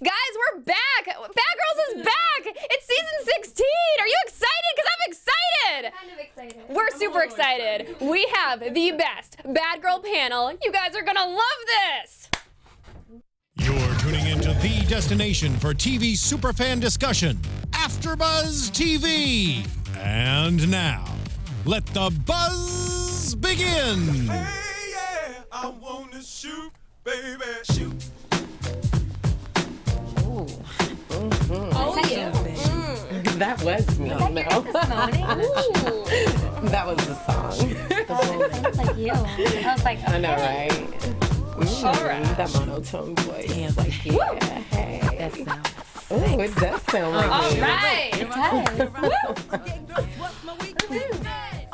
Guys, we're back. Bad Girls is back. It's season 16. Are you excited? Because I'm excited. Kind of excited. We're super excited. We have the best Bad Girl panel. You guys are going to love this. You're tuning into the destination for TV superfan discussion, AFTERBUZZ TV. And now, let the buzz begin. Hey, yeah, I wanna shoot, baby, shoot. Oh, yeah. That was me. Is that your testimony? Ooh. That was the song. Oh, it sounds like you. I was like, okay. I know, right? All right. That monotone voice. Like, yeah, hey. That sounds. Oh, it does sound like All me. right. It does.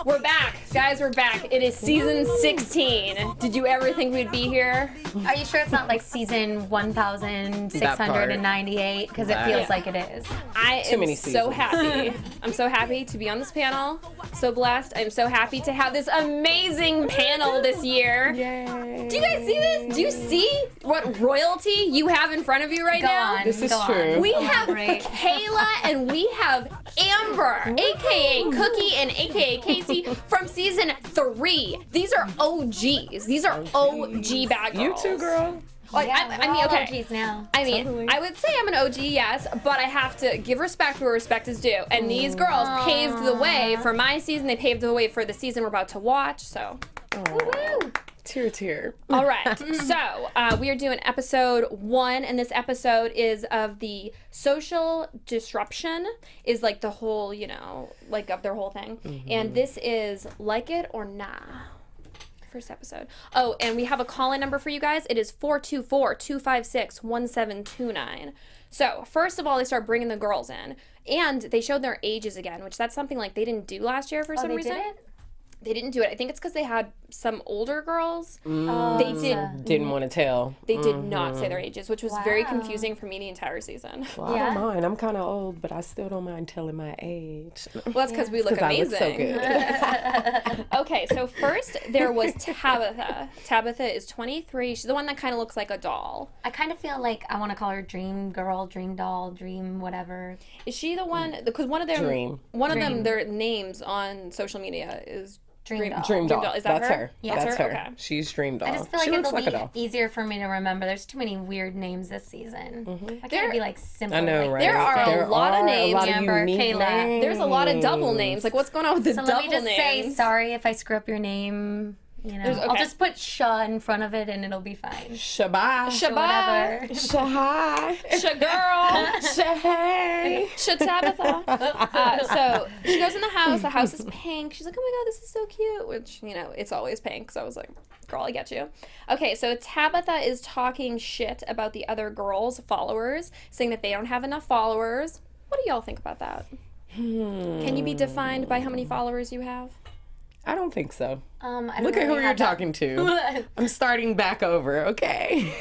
We're back. Guys, we're back. It is season 16. Did you ever think we'd be here? Are you sure it's not like season 1,698? Because it feels like it is. I Too am many so seasons. happy. I'm so happy to be on this panel. So blessed. I'm so happy to have this amazing panel this year. Yay. Do you guys see this? Do you see what royalty you have in front of you right Go now? on. This is go true. On. We Go on, have Ray. Kayla and we have Amber, aka Cookie and aka Casey from season 3. These are OGs. These are OG Bad Girls. You too, girl. Like, Yeah, I we're mean, all okay. OGs now. I mean, Totally. I would say I'm an OG, yes, but I have to give respect where respect is due. And these girls paved the way for my season. They paved the way for the season we're about to watch. So, woo-woo. Tear. All right. So, we are doing episode 1, and this episode is of the social disruption, is like the whole, you know, like of their whole thing. And this is Like It or Nah. First episode. Oh, and we have a call-in number for you guys. It is 424-256-1729. So, first of all, they start bringing the girls in, and they showed their ages again, which that's something like they didn't do last year for some they reason. did it? They didn't do it. I think it's because they had some older girls. Oh, They did. Didn't want to tell. They did not say their ages, which was very Wow. confusing for me the entire season. Well, I Yeah. don't mind. I'm kind of old, but I still don't mind telling my age. Well, that's because we look 'Cause I look amazing. so good. Okay, so first there was Tabitha. Tabitha is 23. She's the one that kind of looks like a doll. I kind of feel like I want to call her Dream Girl, Dream Doll, Dream whatever. Is she the one? Because one of them, Dream. their names on social media is Dream Doll. Dream doll. Is that That's her? her. Yeah. That's her. Okay. She's Dream Doll. I just feel she like looks it'll like a doll. be easier for me to remember. There's too many weird names this season. I can't be like simple. I know, like right? There are a lot of names, A lot of Amber, unique Kayla. names. There's a lot of double names. Like, what's going on with the So double let me just names? say sorry if I screw up your name. You know, I'll okay. just put Sha in front of it and it'll be fine. Shabbat. Shabbat, Whatever. Shahai. Shagirl, Shahay. Shatabitha. So she goes in the house. The house is pink. She's like, oh my God, this is so cute. Which, you know, it's always pink. So I was like, girl, I get you. Okay, so Tabitha is talking shit about the other girls' followers, saying that they don't have enough followers. What do y'all think about that? Can you be defined by how many followers you have? I don't think so. I don't Look at who really you're have that- talking to. I'm starting back over, okay?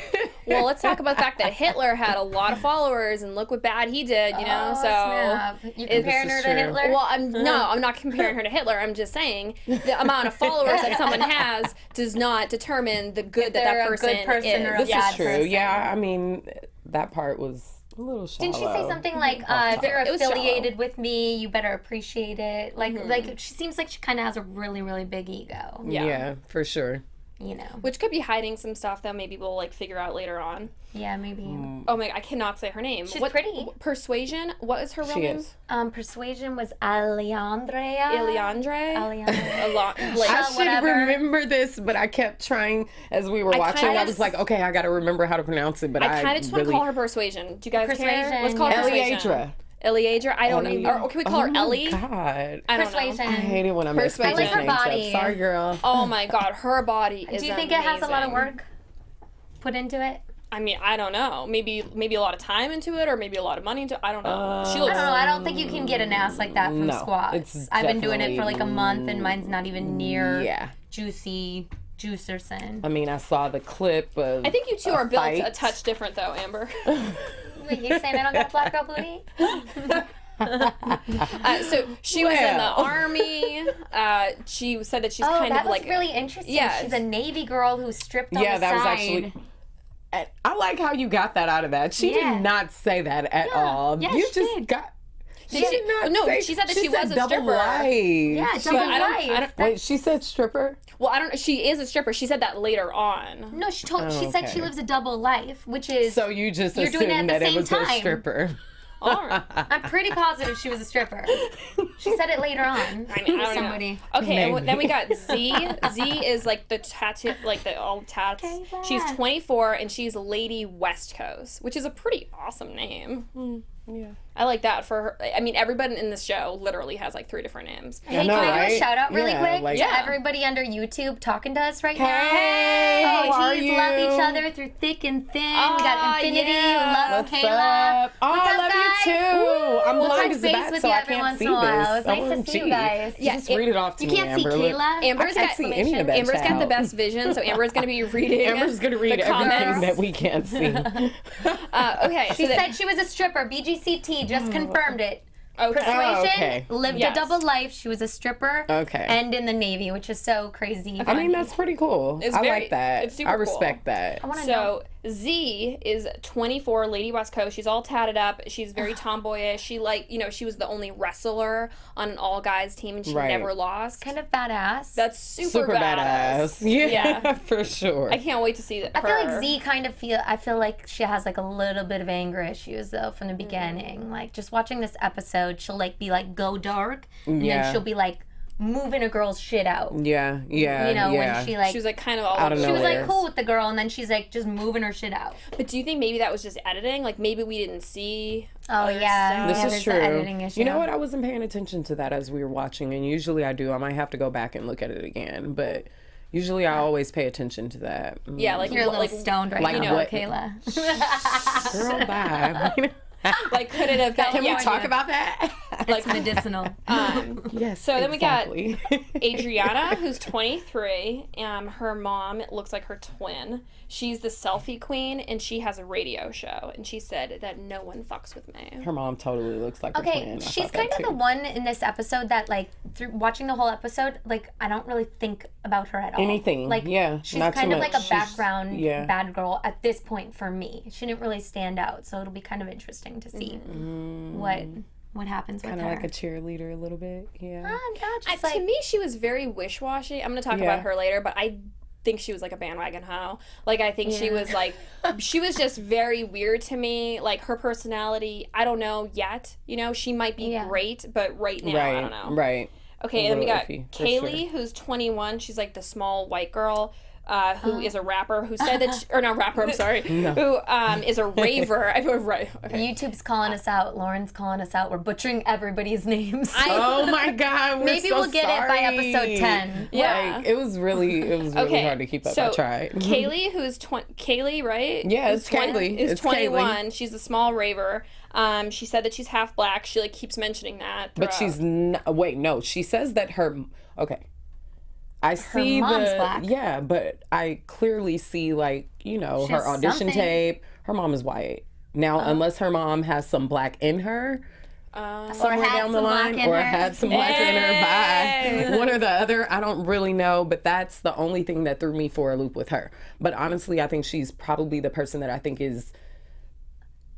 Well, let's talk about the fact that Hitler had a lot of followers, and look what bad he did, you know? Oh, So snap. You comparing her is to true. Hitler? well, I'm not comparing her to Hitler. I'm just saying the amount of followers that someone has does not determine the good that they're that a person good person is. or a This bad is true. person. Yeah, I mean, that part was a little shallow. Didn't she say something like, if you're It was affiliated with me, you better appreciate it? Like she seems like she kind of has a really, really big ego, Yeah, for sure. you know? Which could be hiding some stuff that maybe we'll like figure out later on. Yeah, maybe. Oh my, I cannot say her name. She's pretty. Persuasion. What is her real She name? is. Persuasion was Alejandra. Eliandre. Alejandra. A lot. Like, I should whatever. remember this, but I kept trying as we were watching. kinda I was like, okay, I got to remember how to pronounce it, but I kind of just want to really... call her Persuasion. Do you guys care? Persuasion, Let's call her yeah. Persuasion. Eliadra. Eliadra. I don't know. Or can we call her Oh my Ellie? God. I don't Persuasion. I hate it when I mess Persuasion. people's I like her names body. up. Sorry, girl. Oh my God, her body is Do you think it has a lot of amazing. work put into it? I mean, I don't know. Maybe a lot of time into it, or maybe a lot of money into it. I don't know. She looks. I don't know. I don't think you can get an ass like that from No, squats. it's I've been doing it for definitely- like a month, and mine's not even near Yeah. juicy juicerson. I mean, I saw the clip of I think you two are built a fight. touch different, though, Amber. Wait, you saying I don't got a black girl booty? So she was in the Well. army. She said that she's Oh, kind that of was like really interesting. Yes. She's a Navy girl who stripped on Yeah, the that was side. actually... I like how you got that out of that. She Yeah. did not say that at all. Yeah, You she just did. got. She Did she? did not No, say, she said that she was a double stripper. life. Yeah, double I don't- life. Wait, she said stripper? Well, I don't. She is a stripper. She said that later on. No, she said she okay. lives a double life, which is So you just You're doing it assumed at the that it same was a time. stripper. All right. I'm pretty positive she was a stripper. She said it later on. I mean, I don't Somebody. know. Okay, and Maybe. then we got Z. Z is like the tattoo, like the old tats. Kayla. She's 24 and she's Lady West Coast, which is a pretty awesome name. Yeah. I like that for her. I mean, everybody in this show literally has like 3 different names. Hey, know, can I do right? a shout out really Yeah, quick like- to Yeah. everybody under YouTube talking to us right now? Hey, how are OGs you? love each other through thick and thin. We got Aw, Infinity, yeah. love What's Kayla. up? Oh, What's I up, love guys? you too. I'm We'll blind touch as a base bat, with so you I every can't once see in a while. this. It's nice to see you OMG. guys. You just read it off to You me, can't see Amber. Look. Kayla? Amber's I can't got see any of that. Amber's got the child. best vision, so Amber's gonna be reading. Amber's gonna read the everything comments. that we can't see. Okay, She so said she was a stripper. BGCT just confirmed it. okay. Persuasion, Oh, okay. lived Yes. a double life. She was a stripper. Okay. And in the Navy, which is so crazy. I mean, that's pretty cool. It's I very- like that. it's super I cool. respect that. I want to know. So Z is 24, Lady West Coast. She's all tatted up. She's very tomboyish. She she was the only wrestler on an all guys team, and she Right. never lost. Kind of badass. That's super badass. Yeah, Yeah. for sure. I can't wait to see that. I feel like Z kind of I feel like she has like a little bit of anger issues though from the beginning. Like just watching this episode, she'll like be like go dark, and Yeah. then she'll be like moving a girl's shit out. Yeah, yeah, You know, yeah. when she like She was like kind of all Out of she was like nowhere. cool with the girl, and then she's like just moving her shit out. But do you think maybe that was just editing? Like maybe we didn't see. Oh other yeah, stuff? This yeah, is there's true. the editing issue. You know what? I wasn't paying attention to that as we were watching, and usually I do. I might have to go back and look at it again, but usually I always pay attention to that. Yeah, like You're a little like stoned right like now, what- Kayla. Girl, bye. like could it have been? Can yeah, we talk about that? Like medicinal. Yes. So then we got exactly. Adriana, who's 23. Her mom looks like her twin. She's the selfie queen, and she has a radio show. And she said that no one fucks with me. Her mom totally looks like her Okay, twin. I she's thought kind that of the too. one in this episode that, like, through watching the whole episode, like, I don't really think about her at all. Anything, Like, yeah, she's not too kind of like much. a She's- background yeah. bad girl at this point for me. She didn't really stand out, so it'll be kind of interesting to see what happens with Kind her. of like a cheerleader a little bit. Yeah. Just like, To me, she was very wish-washy. I'm going to talk Yeah. about her later, but I think she was like a bandwagon hoe. Like, I think she was like, she was just very weird to me. Like, her personality, I don't know yet. You know, she might be Yeah. great, but right now, Right. I don't know. Right. Okay, A and then we little got iffy, for Kaylee, sure. who's 21. She's like the small white girl. Who is a rapper? Who said that? Or not rapper? I'm sorry. Who is a raver? I feel right. Okay. YouTube's calling us out. Lauren's calling us out. We're butchering everybody's names. Oh my God. We're Maybe so we'll get it by sorry. episode 10. Yeah. Like, it was really Okay, hard to keep up. so I tried. Kaylee, who's Kaylee, right? Yeah, Who's it's Kaylee. Is It's 21. Kaylee. She's a small raver. She said that she's half black. She like keeps mentioning that. But she's wait, no. She says that okay. I see mom's the black. yeah, but I clearly see like She her has audition something. tape. Her mom is white. Now, unless her mom has some black in her somewhere had down the some black line, in or her. had some black in her by one or the other, I don't really know. But that's the only thing that threw me for a loop with her. But honestly, I think she's probably the person that I think is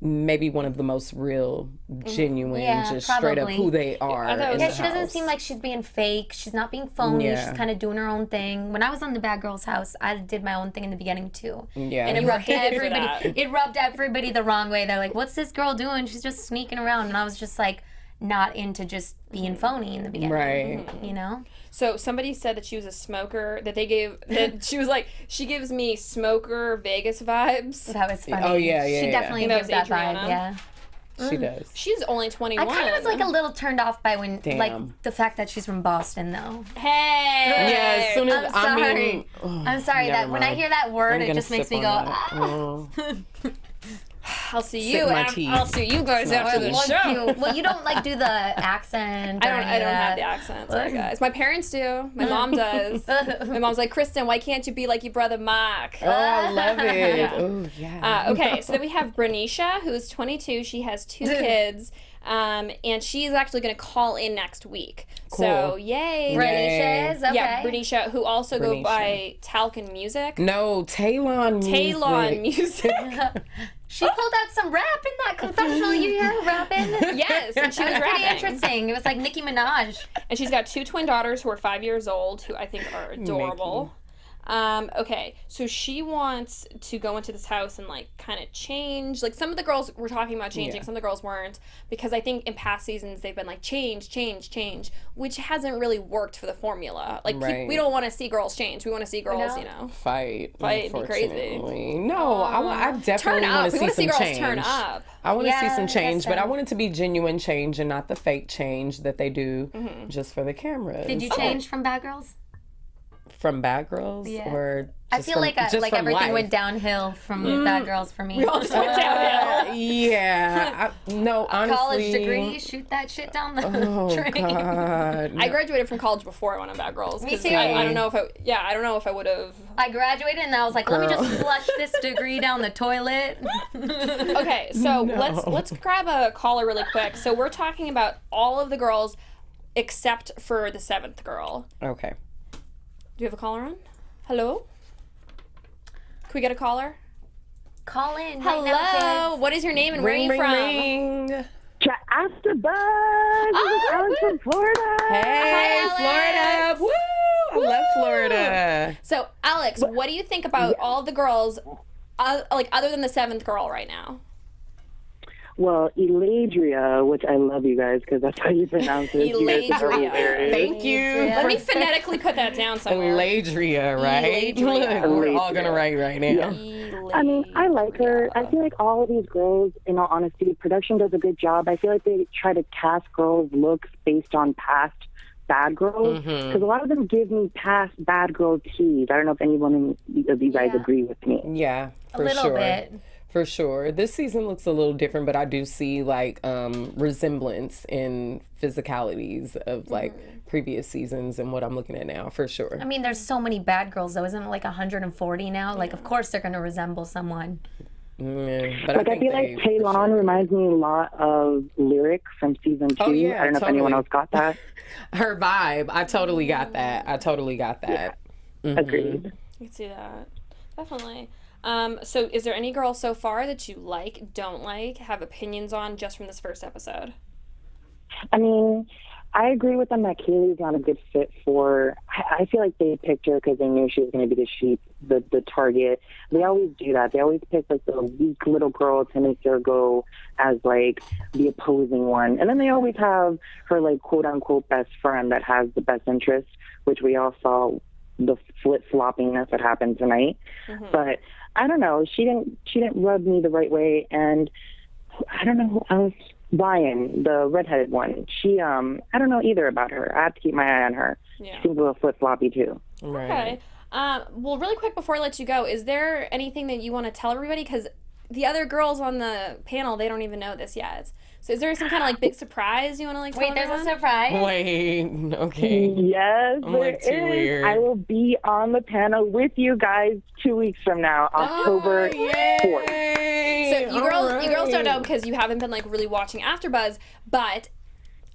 maybe one of the most real, genuine, Yeah, just straight up probably. who they are. I thought it was- in Yeah, the she doesn't house. seem like she's being fake. She's not being phony. Yeah. She's kind of doing her own thing. When I was on the Bad Girl's House, I did my own thing in the beginning too. Yeah. And it You were rubbed hated for everybody. that. It rubbed everybody the wrong way. They're like, "What's this girl doing? She's just sneaking around." And I was just like, not into just being phony in the beginning. Right. You know. So somebody said that she was a smoker. That they gave that she was like she gives me smoker Vegas vibes. That was funny. Oh, yeah, yeah, She yeah. definitely That gives was that Adriana. vibe. Yeah. She does. She's only 21. I kind of was like a little turned off by when, like, Damn. the fact that she's from Boston, though. Hey. Yeah, as soon as I'm I sorry. mean, I'm sorry never that when I mind. hear that word, I'm it gonna just makes sip me go, on that. ah. Oh. I'll see Sip you. my tea. I'll see you guys after the Well, show. well, you don't like do the accent. I or don't. any I of don't have that. the accent. Sorry, guys. My parents do. My mom does. My mom's like, Kristen, why can't you be like your brother Mark? Oh, I love it. Yeah. Oh, yeah. Okay, so then we have Bernicia, who's 22. She has 2 kids. And she's actually going to call in next week. So, Cool. yay. Bernicia is okay. Yeah, Bernicia, who also go Bernicia. by Talc and Music. No, Talon Music. Talon Music. She pulled out some rap in that confessional. You hear her rapping? Yes, and she was Pretty rapping. interesting. It was like Nicki Minaj. And she's got 2 twin daughters who are 5 years old, who I think are adorable. Okay, so she wants to go into this house and, like, kind of change. Like, some of the girls were talking about changing, some of the girls weren't, because I think in past seasons they've been like, change, which hasn't really worked for the formula. Like, we don't want to see girls change. We want to see girls, you know, fight, be crazy. unfortunately. No, I definitely want to see some change. Turn up. I want to see some I change, guess but I so. want it to be genuine change and not the fake change that they do just for the cameras. Did you change from Bad Girls? From Bad Girls? Yeah. Or I just feel from, like just from everything life? went downhill from Bad Girls for me. We all just went downhill. Yeah. No, honestly. College degree, shoot that shit down the drain. God. I graduated from college before I went on Bad Girls. Me 'cause too. I don't know if I don't know if I would have. I graduated and I was like, let me just flush this degree down the toilet. Okay, so let's grab a caller really quick. So we're talking about all of the girls except for the 7th girl. Okay. Do you have a caller on? Hello? Can we get a caller? Call in. Hello. Right now, kids. What is your name and where are you from? Ring. To AFTERBUZZ! This is Alex from Florida! Hey, Hi, Florida. Woo! I love Florida. So, Alex, what do you think about all the girls, like other than the 7th girl right now? Well, Eladria, which I love you guys because that's how you pronounce it. You guys are Eladria. hilarious. Thank you. Let me phonetically put that down somewhere. Eladria, right? Eladria. Look, we're all gonna write right now. I mean, I like her. I feel like all of these girls, in all honesty, production does a good job. I feel like they try to cast girls' looks based on past bad girls because a lot of them give me past bad girl tease. I don't know if anyone of you guys agree with me. Yeah, for A little sure. bit. For sure. This season looks a little different, but I do see like resemblance in physicalities of like previous seasons and what I'm looking at now, for sure. I mean, there's so many bad girls, though. Isn't it like 140 now? Like, of course they're going to resemble someone. But Like, I feel like Taylon reminds me a lot of Lyric from season 2. Oh, yeah, I don't know if anyone else got that. her vibe, I totally got that. Agreed. I can see that. Definitely. So is there any girl so far that you like, don't like, have opinions on just from this first episode? I mean, I agree with them that Kaylee's not a good fit for. I feel like they picked her because they knew she was going to be the target. They always do that. They always pick like the weak little girl to make her go as like the opposing one, and then they always have her like quote unquote best friend that has the best interest, which we all saw the flip floppiness that happened tonight. But I don't know. She didn't rub me the right way, and I don't know who else. Ryan, the redheaded one, she, I don't know either about her. I have to keep my eye on her. Yeah. She seems a little flip-floppy, too. Right. Okay. Well, really quick before I let you go, is there anything that you want to tell everybody? Because the other girls on the panel, they don't even know this yet. So is there some kind of like big surprise you want to like tell Wait, there's a everyone? surprise? Wait, okay. Yes, I'm, there like, too is. weird. I will be on the panel with you guys 2 weeks from now, October 4th. So you girls don't know because you haven't been like really watching AfterBuzz, but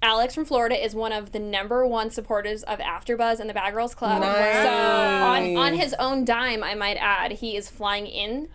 Alex from Florida is one of the #1 supporters of AfterBuzz and the Bad Girls Club. Nice. So on his own dime, I might add, he is flying in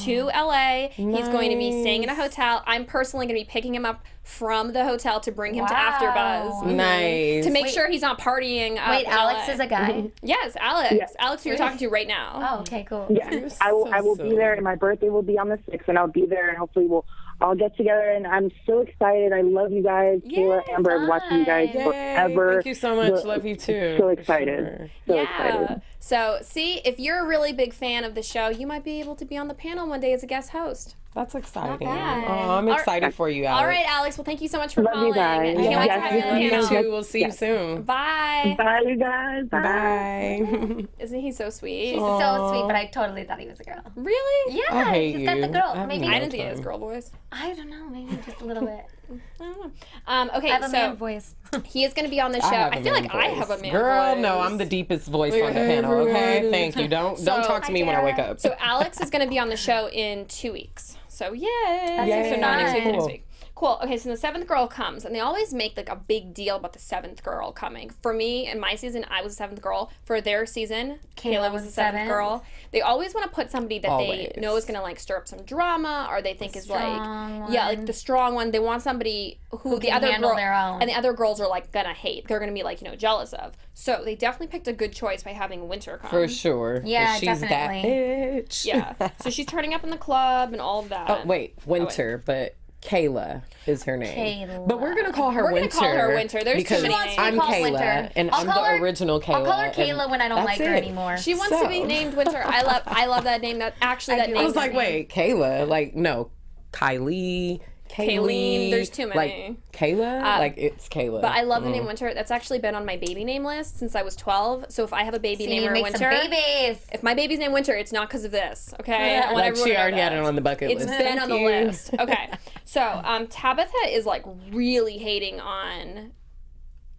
to LA. He's going to be staying in a hotel. I'm personally going to be picking him up from the hotel to bring him to AfterBuzz. Nice. To make sure he's not partying up Wait, in Alex LA. is a guy? Yes, Alex. Yeah. Alex, who you're talking to right now. Oh, okay, cool. Yeah, I will be there, and my birthday will be on the 6th, and I'll be there, and hopefully we'll all get together, and I'm so excited. I love you guys. Kayla, Amber, I've watched you guys forever. Thank you so much. Love you too. So for excited. sure. So excited. So, see, if you're a really big fan of the show, you might be able to be on the panel one day as a guest host. That's exciting. bad. Oh, I'm excited for you, Alex. All right, Alex. Well, thank you so much for Love you calling. guys. I can't wait to Yes, have you on the You panel. too. We'll see you soon. Bye. Bye, you guys. Bye. Isn't he so sweet? He's so sweet, but I totally thought he was a girl. Really? Yeah, I hate he's got you. the girl. I have Maybe no I didn't think it was time. girl voice. I don't know, maybe just a little bit. I don't know. Okay, I have a man so voice. he is going to be on the show. have a I feel man like I have a voice. man Girl, voice. no, I'm the deepest voice on the panel, okay? Thank you. Don't talk to me when I wake up. So Alex is going to be on the show in 2 weeks. So yay! That's So not next week, exciting. next week. Cool. Okay, so the 7th girl comes, and they always make like a big deal about the 7th girl coming. For me, in my season, I was the 7th girl. For their season, Kayla was the 7th girl. They always want to put somebody that they know is gonna like stir up some drama, or they think is like, like the strong one. They want somebody who the other girl and the other girls are like gonna hate. They're gonna be like jealous of. So they definitely picked a good choice by having Winter come. For sure. Yeah, she's definitely. that bitch. Yeah. So she's turning up in the club and all of that. Oh wait, Winter, but Kayla is her name. Kayla. But we're gonna call her Winter. We're gonna call her Winter. There's because too many names. I'm Call Kayla, Winter. and I'm the original Kayla. I'll call her Kayla and when I don't like her that's it. anymore. She wants to be named Winter. I love that name. That name. I was like, wait, Kayla? Like, no, Kylie, Kayleen. There's too many. Like Kayla, like it's Kayla. But I love the name Winter. That's actually been on my baby name list since I was 12. So if I have a baby So named you make Winter, some babies. if my baby's named Winter, it's not because of this. Okay, I want like everyone she to know already had that. it on the bucket It's list. been on the Thank you. list. Okay, so Tabitha is like really hating on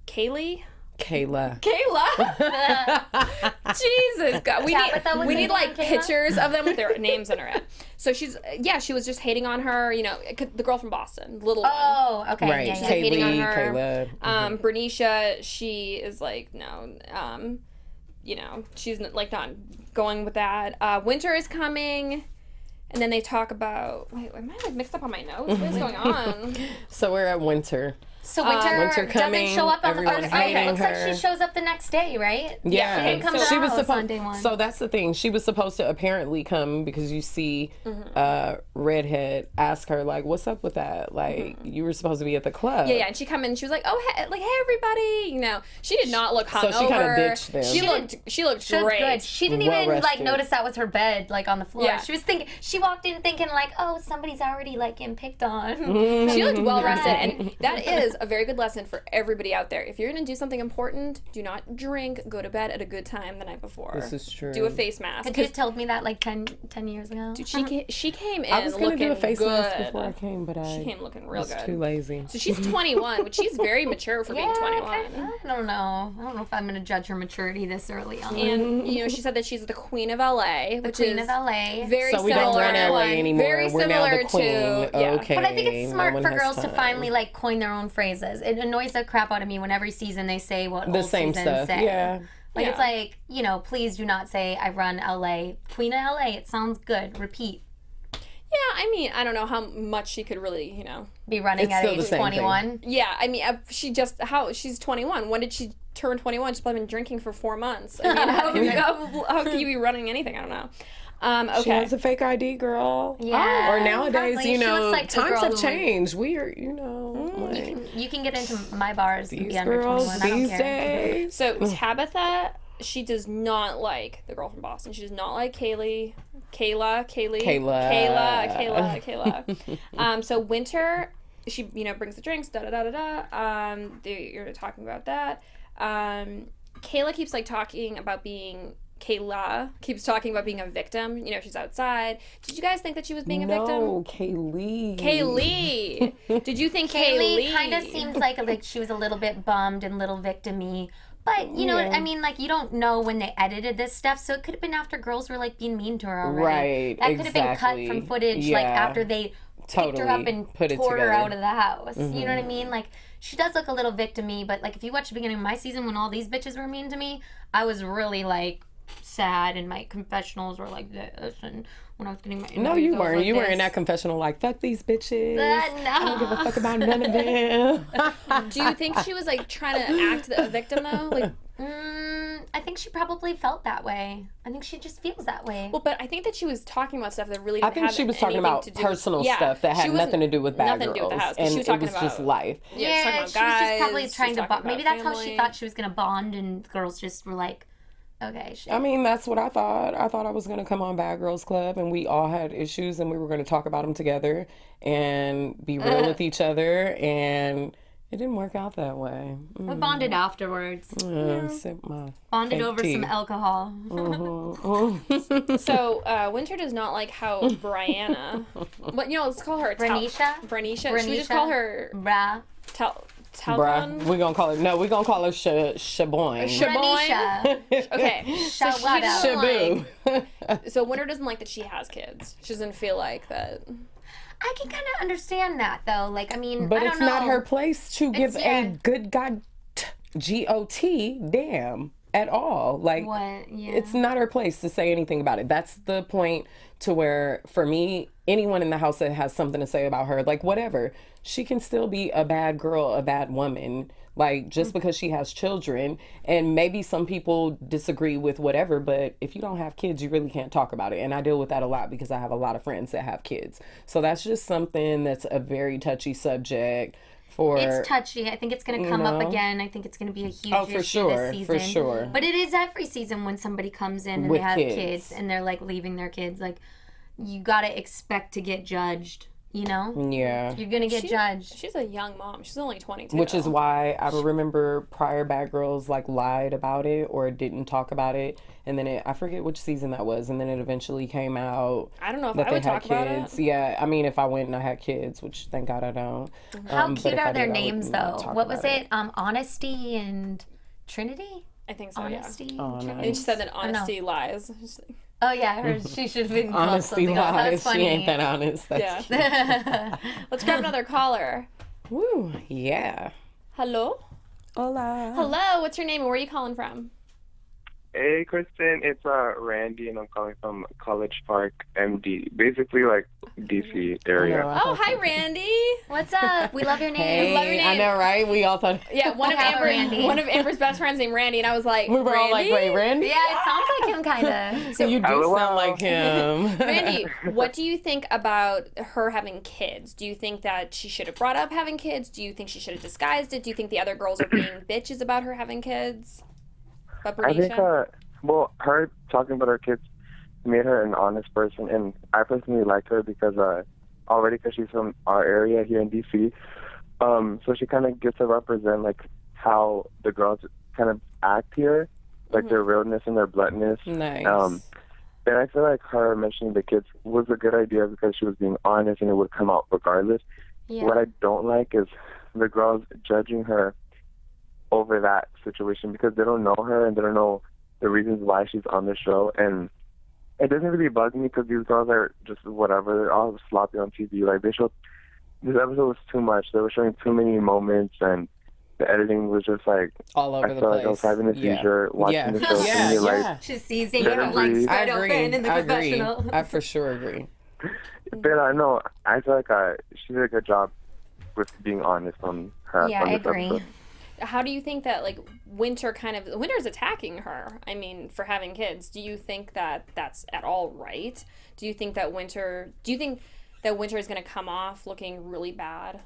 Kaylee. Kayla. Jesus, God, we Tabitha was need hating like on Kayla? pictures of them with their names under it. So she was just hating on her. The girl from Boston, the little one. Oh, okay. Right, Yeah, yeah. Kaylee, hating on her. Kayla. Bernicia, she is like no, she's like not going with that. Winter is coming. And then they talk about. Wait, am I like mixed up on my notes? What is going on? So we're at Winter. So Winter coming, doesn't show up on the everyone's first day. It looks like hating she shows up the next day, right? Yeah, She didn't come to she the was house supposed. on day one. So that's the thing. She was supposed to apparently come because you see, Redhead ask her like, "What's up with that? Like, you were supposed to be at the club." Yeah, and she come in. And she was like, "Oh, hey, everybody!" She did not look hungover. So she kinda ditched them. She looked She looked great. good. She didn't even like Well-rested. notice that was her bed like on the floor. Yeah. She walked in thinking like, oh, somebody's already like getting picked on. She looked well rested, and that is a very good lesson for everybody out there. If you're gonna do something important, do not drink. Go to bed at a good time the night before. This is true. Do a face mask. Had you told me that like 10 years ago? Dude, she came in I was gonna looking do a face good. mask before I came, but She came looking real was good. too lazy. So she's 21, which she's very mature for being 21. I don't know. I don't know if I'm gonna judge her maturity this early on. And she said that she's the queen of LA, which Queen is of LA. very So we similar. don't run LA anymore. Very We're now similar the queen. to yeah. Okay. But I think it's no smart one for has girls to time. finally like coin their own phrases. It annoys the crap out of me when every season they say what The old same seasons stuff. say. Yeah. Like Yeah. it's like, please do not say I run LA. Queen of LA. It sounds good. Repeat. Yeah, I mean, I don't know how much she could really, Be running It's at still the age same 21. Yeah, I mean, she's 21. When did she turn 21? She's probably been drinking for 4 months. I mean, how can you be running anything? I don't know. Okay. She has a fake ID, girl. Yeah. Or nowadays, Probably. She looks like the times girl have who- changed. We are, like, You can get into my bars and these be under girls 21. I don't these care. days. So Tabitha, she does not like the girl from Boston. She does not like Kayla. So Winter, she brings the drinks. You're talking about that. Kayla keeps talking about being. Kayla keeps talking about being a victim. She's outside. Did you guys think that she was being a victim? No, Kaylee. Did you think Kaylee kind of seemed like she was a little bit bummed and little victim-y. But, I mean, you don't know when they edited this stuff, so it could have been after girls were, being mean to her already. Right, That could have been cut from footage, after they picked her up and put it tore her together. out of the house. You know what I mean? She does look a little victim-y, but, if you watch the beginning of my season when all these bitches were mean to me, I was really, sad, and my confessionals were like this, and when I was getting my No, you weren't. You were in that confessional fuck these bitches. No. I don't give a fuck about none of them. Do you think she was trying to act the victim though? I think she probably felt that way. I think she just feels that way. Well, but I think that she was talking about stuff that really. I think she was talking about personal stuff that had nothing to do with bad nothing girls, to do with the house, and she was talking it was just about, life. Yeah, she was just probably trying to bond. Maybe that's how she thought she was going to bond, and girls just were like, okay, shit. I mean, that's what I thought. I thought I was going to come on Bad Girls Club, and we all had issues, and we were going to talk about them together and be real with each other, and it didn't work out that way. We bonded afterwards. Sip my Bonded fake over tea. some alcohol. So Winter does not like how Brianna. Let's call her Bernicia? Bernicia. Should we just call her Bra. Talcon? We're gonna call her Shaboing. Ranisha. Okay. Shawada. Shabu. So Winter doesn't like that she has kids. She doesn't feel like that. I can kind of understand that though. Like, I mean, But I don't it's know. not her place to give yeah. a good God G-O-T damn at all. Like, What? Yeah. it's not her place to say anything about it. That's the point to where, for me, anyone in the house that has something to say about her, like, whatever, she can still be a bad girl, a bad woman. Like, just because she has children, and maybe some people disagree with whatever, but if you don't have kids, you really can't talk about it. And I deal with that a lot because I have a lot of friends that have kids. So that's just something that's a very touchy subject. It's touchy. I think it's going to come up again. I think it's going to be a huge issue this season. For sure. But it is every season when somebody comes in and With they have kids. kids and they're like leaving their kids. Like, you got to expect to get judged, you know? Yeah. You're going to get judged. She's a young mom. She's only 22. Which is why I remember prior Bad Girls like lied about it or didn't talk about it. And then I forget which season that was. And then it eventually came out. I don't know if that I they would had talk about kids. it. Yeah, I mean, if I went and I had kids, which thank God I don't. How but cute if I are their did, I would names, not though? talk What was about it? Honesty and Trinity? I think so, Honesty? Oh, Trinity? And she said that honesty lies. She's like, Oh, yeah. I heard she should have been called Honesty something else. lies. That's She funny. ain't that honest. That's yeah. Let's grab another caller. Woo, yeah. Hello? Hola. Hello, what's your name and where are you calling from? Hey, Kristen, it's Randy, and I'm calling from College Park, MD, basically like DC area. Oh, hi, Randy. What's up? We love your name. Hey, love your name. I know, right? We all thought. Yeah, one of Amber's best friends named Randy, and I was like, We were all like, Randy? wait, Randy? Yeah, it sounds like him, kind of. So you do LOL. sound like him. Randy, what do you think about her having kids? Do you think that she should have brought up having kids? Do you think she should have disguised it? Do you think the other girls are being bitches about her having kids? About I think, Bernicia? well, her talking about her kids made her an honest person, and I personally like her because because she's from our area here in DC. So she kind of gets to represent like how the girls kind of act here, like their realness and their bluntness. Nice. And I feel like her mentioning the kids was a good idea because she was being honest and it would come out regardless. Yeah. What I don't like is the girls judging her over that situation because they don't know her and they don't know the reasons why she's on the show. And it doesn't really bug me because these girls are just whatever. They're all sloppy on TV. Like, this episode was too much. They were showing too many moments, and the editing was just like all over I the felt place. like I was having a seizure watching the show. Yeah, Seeing yeah. She's seizing Let her him like breathe. spread open in the I agree. confessional. I for sure agree. But I know I feel like she did a good job with being honest on her. Yeah, on I this agree. episode. How do you think that, like, Winter's attacking her, I mean, for having kids. Do you think that that's at all right? Do you think that Winter is going to come off looking really bad?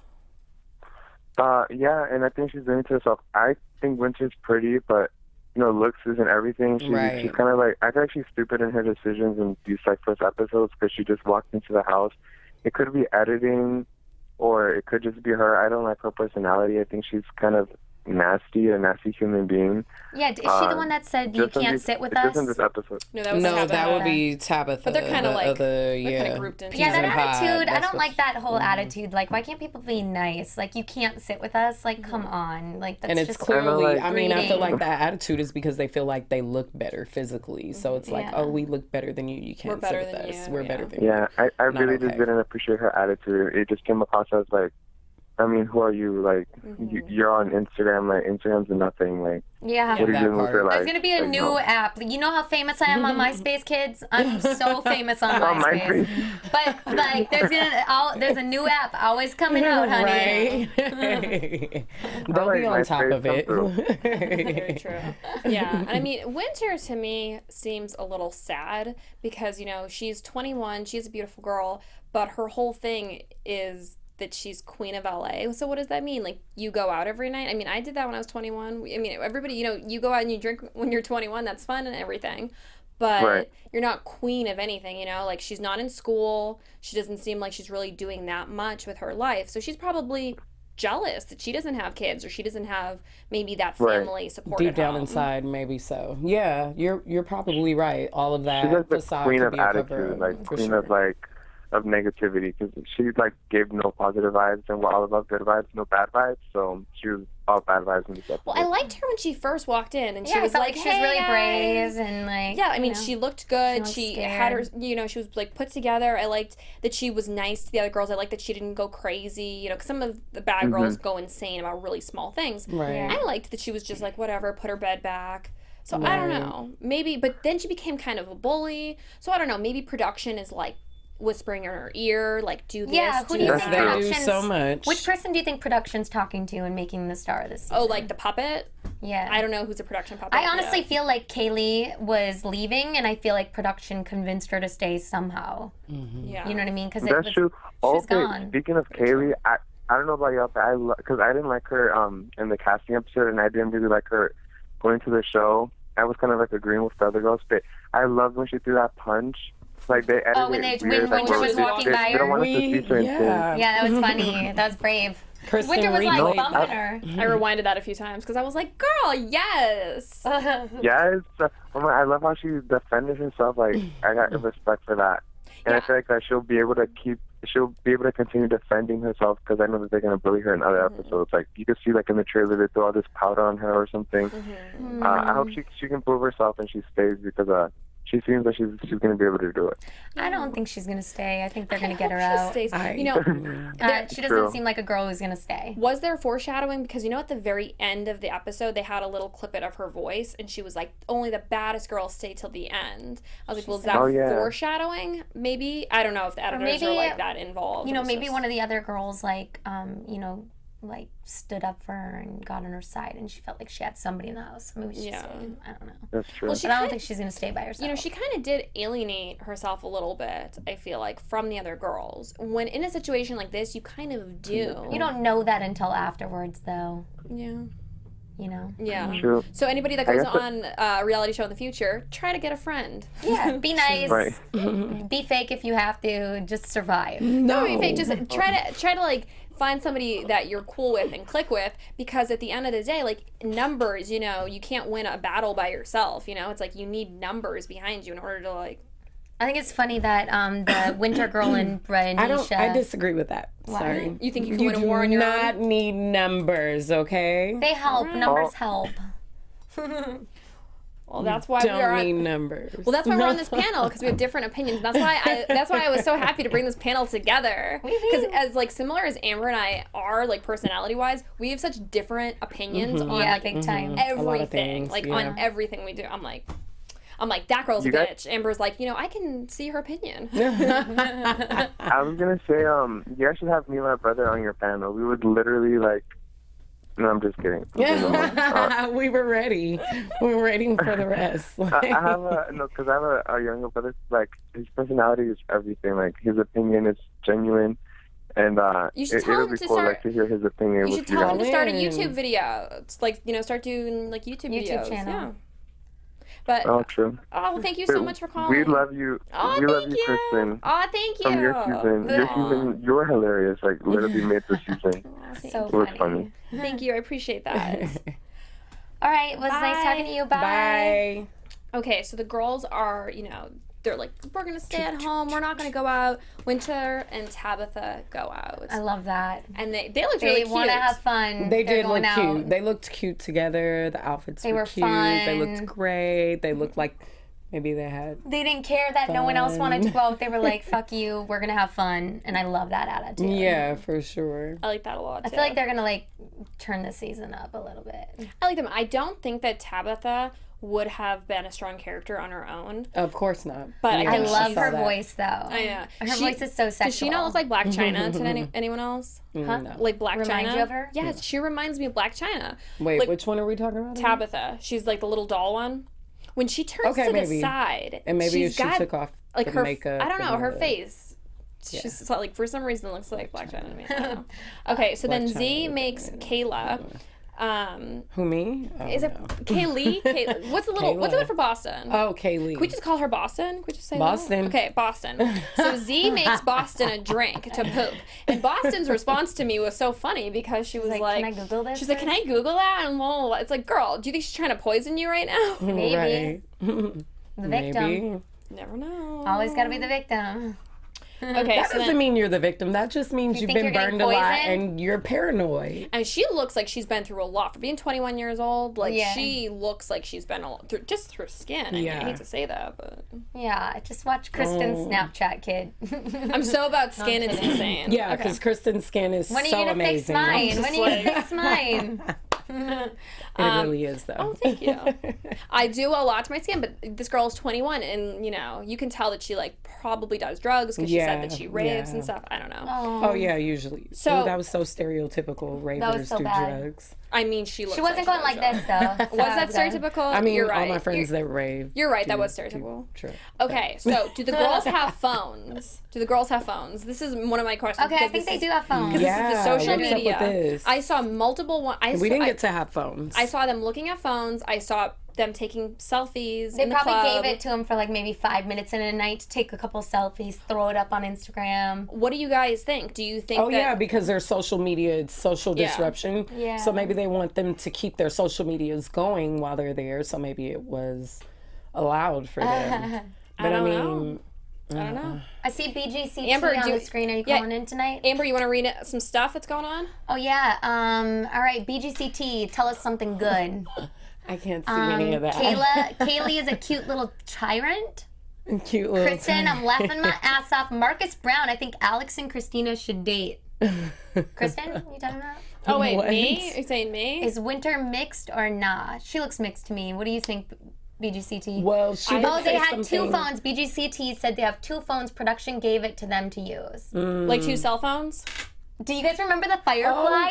Yeah, and I think she's doing it to herself. I think Winter's pretty, but looks isn't everything. She's kind of like, I feel like she's stupid in her decisions in these like first episodes because she just walked into the house. It could be editing, or it could just be her. I don't like her personality. I think she's kind of a nasty human being. Yeah, is she the one that said you can't sit with us? Just in this episode. No, that was No, Tabitha. that would be Tabitha. But they're kind of like, they're kind yeah. of grouped into Yeah, that Season five, attitude, I that's don't what like that whole attitude. Like, why can't people be nice? Like, you can't sit with us? Like, come on. Like, that's And it's just clearly, like- I mean, I feel breeding. like that attitude is because they feel like they look better physically. So it's like, Yeah. oh, we look better than you. You can't better sit with than us. you, We're yeah. better than you. Yeah, I Not really okay. just didn't appreciate her attitude. It just came across as like, I mean, who are you? Like, you're on Instagram. Like, Instagram's nothing. Like, Yeah. what are you that doing with part. your life? There's going to be a Like, new no. app. You know how famous I am on MySpace, kids? I'm so famous on On MySpace. MySpace. But, like, there's a new app always coming out, honey. Right? They'll like be on top MySpace of it. Very true. Yeah. And I mean, Winter to me seems a little sad because, she's 21, she's a beautiful girl, but her whole thing is that she's queen of LA. So what does that mean? Like, you go out every night? I mean, I did that when I was 21. I mean, everybody, you go out and you drink when you're 21. That's fun and everything. But Right. you're not queen of anything, Like, she's not in school. She doesn't seem like she's really doing that much with her life. So she's probably jealous that she doesn't have kids or she doesn't have maybe that family support Deep at down home. inside, maybe so. Yeah, you're probably right. All of that She's like the facade queen could of be a cover attitude. Like, for queen sure. of like, of negativity because she like gave no positive vibes and we're all about good vibes, no bad vibes. So she was all bad vibes in this episode. Well, I liked her when she first walked in, and she I was felt like, she was really "Hey, brave and like yeah, I mean, you know, she looked good. she She looked had her, scared. she was like put together. I liked that she was nice to the other girls. I liked that she didn't go crazy. Because some of the bad girls go insane about really small things. Right. Yeah. I liked that she was just like, whatever, put her bed back. So I don't know. Maybe, but then she became kind of a bully. So I don't know. Maybe production is like whispering in her ear, like, do this, Yeah, who do do you That's think that. true. They do production's so much. Which person do you think production's talking to and making the star this season? Oh, like the puppet? yeah. I don't know who's a production puppet. I honestly yet. feel like Kaylee was leaving, and I feel like production convinced her to stay somehow. Yeah. You know what I mean? Because That's true. She's gone. Speaking of Kaylee, I don't know about y'all, but because I didn't like her in the casting episode, and I didn't really like her going to the show. I was kind of like agreeing with the other girls, but I loved when she threw that punch. Like they edited when it when weird, like, Winter where was walking by they don't her? want us to see certain things. Yeah. Yeah, that was funny. That was brave. Kristen Winter was like replayed bumping that. her. I rewinded that a few times because I was like, girl, yes. Yeah, I love how she defended herself. Like I got respect for that, and I feel like that she'll be able to continue defending herself because I know that they're gonna bully her in other episodes. Like you can see, like in the trailer, they throw all this powder on her or something. I hope she can prove herself and she stays because she seems like she's gonna be able to do it. I don't think she's gonna stay. I think they're gonna get her Hope she out. stays. I- She doesn't True. seem like a girl who's gonna stay. Was there foreshadowing? Because at the very end of the episode, they had a little clip of her voice, and she was like, only the baddest girls stay till the end. I was like, well, is that Oh, yeah. foreshadowing? Maybe? I don't know if the editors maybe, are like that involved. You know, It's maybe just- one of the other girls like like stood up for her and got on her side, and she felt like she had somebody in the house. Maybe she's Yeah. staying. I don't know. That's true. Well, she But I don't kinda- think she's gonna stay by herself. she kind of did alienate herself a little bit, I feel like, from the other girls. When in a situation like this, you kind of do. You don't know that until afterwards, though. Yeah. You know. Yeah. True. So anybody that I goes guess on a reality show in the future, try to get a friend. Yeah. Be nice. Right. Be fake if you have to. Just survive. No, I mean, just try to like find somebody that you're cool with and click with, because at the end of the day, like numbers, you can't win a battle by yourself. It's like you need numbers behind you in order to like. I think it's funny that the winter girl and Nisha. I disagree with that. Sorry. You think you can win a war on your do own? not need numbers, okay? They help. Numbers help. Well, that's why we are Don't on. need numbers. Well, that's why we're on this panel, because we have different opinions. That's why I was so happy to bring this panel together. Because as like similar as Amber and I are, like personality wise, we have such different opinions on Yeah, like big time. A lot of everything, things, like yeah. on everything we do. I'm like that girl's a You guys- bitch. Amber's like, I can see her opinion. I was gonna say, you guys should have me and my brother on your panel. We would literally like. No, I'm just kidding. We were ready. We were waiting for the rest. I have because I have a younger brother. Like his personality is everything. Like his opinion is genuine, and You should tell it'll him be to cool start- like to hear his opinion. You with should tell him guys. to start a Colin. YouTube video. It's like start doing like YouTube videos. channel. Yeah. But Oh, true. well, thank you so much for calling. We love you. Oh, we love thank you, Kristen. Oh, thank you. From your season. Your season, you're hilarious. Like literally made this season. So It was funny. funny. Thank you. I appreciate that. All right. It was nice talking to you. Bye. Bye. Okay, so the girls are, they're like, we're going to stay at home. We're not going to go out. Winter and Tabitha go out. I love that. And they looked They really cute. want to have fun. They They're did look going out. cute. They looked cute together. The outfits They were cute. They looked fun. great. They looked like maybe they had. They didn't care that no one else wanted to go out. They were like, fuck you. We're going to have fun. And I love that attitude. Yeah, for sure. I like that a lot, I too. feel like they're going to like turn the season up a little bit. I like them. I don't think that Tabitha would have been a strong character on her own. Of course not. But Yeah, I think love saw her that. voice though. I know. Her voice is so sexual. Does she not look like Black China to anyone else? Huh? No. Like Black Remind China? you of her? Yeah, she reminds me of Black China. Wait, like, which one are we talking about? again? Tabitha. She's like the little doll one. When she turns Okay, to the maybe. side, And maybe she's if she got, took off like the her makeup. I don't know, and her the- face. She's so, like for some reason looks like Black China to me. I don't know. Okay, so then Black Z China, makes Kayla. Who, me? Oh, Is it no. Kaylee? What's the little? What's Kayla. it for Boston? Oh, Kaylee. Can we just call her Boston? Can we just say Boston. That? Okay, Boston. So Z makes Boston a drink to poop, and Boston's response to me was so funny because she was like, "Can I Google this?" She's like, "Can I Google that?" And blah, blah, blah. It's like, girl, do you think she's trying to poison you right now? Maybe. Right. The victim. Maybe. Never know. Always got to be the victim. Okay, That so doesn't then, mean you're the victim. That just means you've think been you're getting burned a lot poisoned? and you're paranoid. and she looks like she's been through a lot for being 21 years old. Like Yeah. she looks like she's been through just through skin. I mean, I Yeah. hate to say that, but Yeah, just watch Kristen's Snapchat, kid. I'm so about skin. It's insane. Yeah, Okay. because Kristen's skin is When are so you gonna fix amazing. mine? When are you gonna fix mine? It really is, though. Oh, thank you. I do a lot to my skin, but this girl is 21, and you can tell that she like probably does drugs because she said that she raves and stuff. I don't know. Oh, yeah, usually. So- Ooh, that was so stereotypical. Ravers so do bad. drugs. I mean, she looks. She wasn't going like this though. Was that stereotypical? I mean, you're right. all my friends You're, that rave. you're right. That do- was stereotypical. True. Okay, so do the girls have phones? Do the girls have phones? This is one of my questions. Okay, I because think this they is- do have phones. Yeah, This is the social what's up media. with this? I saw multiple one. We didn't get to have phones. I saw them looking at phones. I saw them taking selfies. They in the probably club. gave it to him for like maybe 5 minutes in a night to take a couple selfies, throw it up on Instagram. What do you guys think? Do you think? Oh that, yeah, because their social media, it's social Yeah. disruption. Yeah. So maybe they want them to keep their social medias going while they're there. So maybe it was allowed for them. But don't mean, I don't know. I see BGCT Amber, on do- the screen. Are you yeah. calling in tonight? Amber, you want to read some stuff that's going on? Oh yeah. All right, BGCT, tell us something good. I can't see any of that. Kaylee is a cute little tyrant. Cute little. Kristen, I'm laughing my ass off. Marcus Brown, I think Alex and Christina should date. Kristen, you talking about? Oh wait, What? me? Are you saying me? Is Winter mixed or not? She looks mixed to me. What do you think, BGCT? Well, she did Oh, they say had something. two phones. BGCT said they have two phones. Production gave it to them to use. Like 2 cell phones? Do you guys remember the Firefly?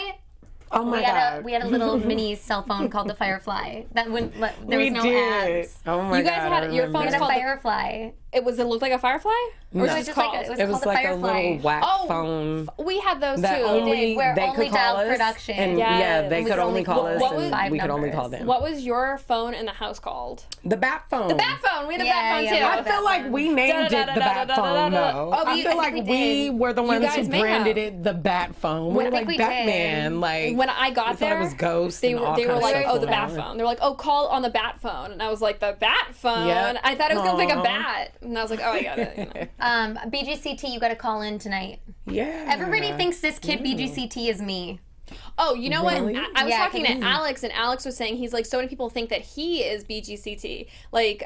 Oh my god. We had a little mini cell phone called the Firefly. That wouldn't there was We no did. ads. Oh my You god. guys I had your phone remember. is It was a called the- Firefly. It looked like a firefly? Or was It it was just just called? like It was called the like a Firefly. little whack Oh, phone we had those that too. only Where they only could call dialed us, production. and Yes. yeah, they We could could only only call call us, what was- and we could only numbers. call them. What was your phone in the house called? The bat phone. The Bat phone. We had a Yeah, bat phone yeah, too. we had I feel like we named it the bat phone, though. Oh, I feel like we were the ones guys who may branded have. it the bat phone. Well, We I were think like we did. Batman. Like When I got we thought there, it was Ghost. they and were all they were kinds of like, stuff oh, the bat going on. phone. They were like, oh, call on the bat phone, and I was like, the bat phone. Yeah. I thought it was gonna be like a Aw. bat, and I was like, oh, I got it. You know. BGCT, you got to call in tonight. Yeah. Everybody thinks this kid BGCT is me. Oh, you know Really? what? I was Yeah, talking to Alex, and Alex was saying he's like, so many people think that he is BGCT. Like,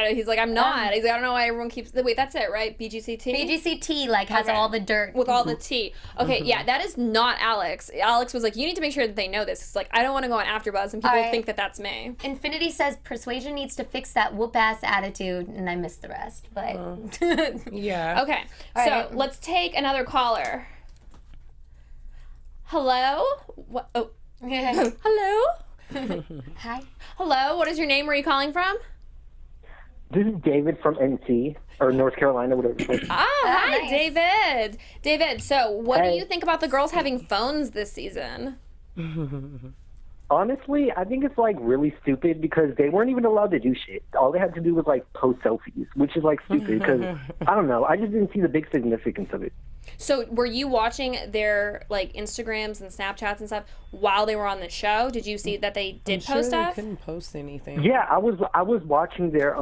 he's like, I'm not. He's like, I don't know why everyone keeps. Wait, that's it, right? BGCT. BGCT like has Okay. all the dirt. With all the T. Okay, yeah, that is not Alex. Alex was like, you need to make sure that they know this. It's like, I don't want to go on AfterBuzz and people Alright. think that that's me. Infinity says Persuasion needs to fix that whoop ass attitude, and I missed the rest. But Yeah. Okay, All so right. let's take another caller. Hello? What? Oh, hello? Hi. Hello, what is your name? Where are you calling from? This is David from NC, or North Carolina, whatever it's called. Ah, hi, nice. David. David, so what do Hey. you think about the girls having phones this season? Honestly, I think it's like really stupid because they weren't even allowed to do shit. All they had to do was like post selfies, which is like stupid because I don't know. I just didn't see the big significance of it. So were you watching their like Instagrams and Snapchats and stuff while they were on the show? Did you see that they did Sure, post they stuff? couldn't post anything. Yeah, I was watching their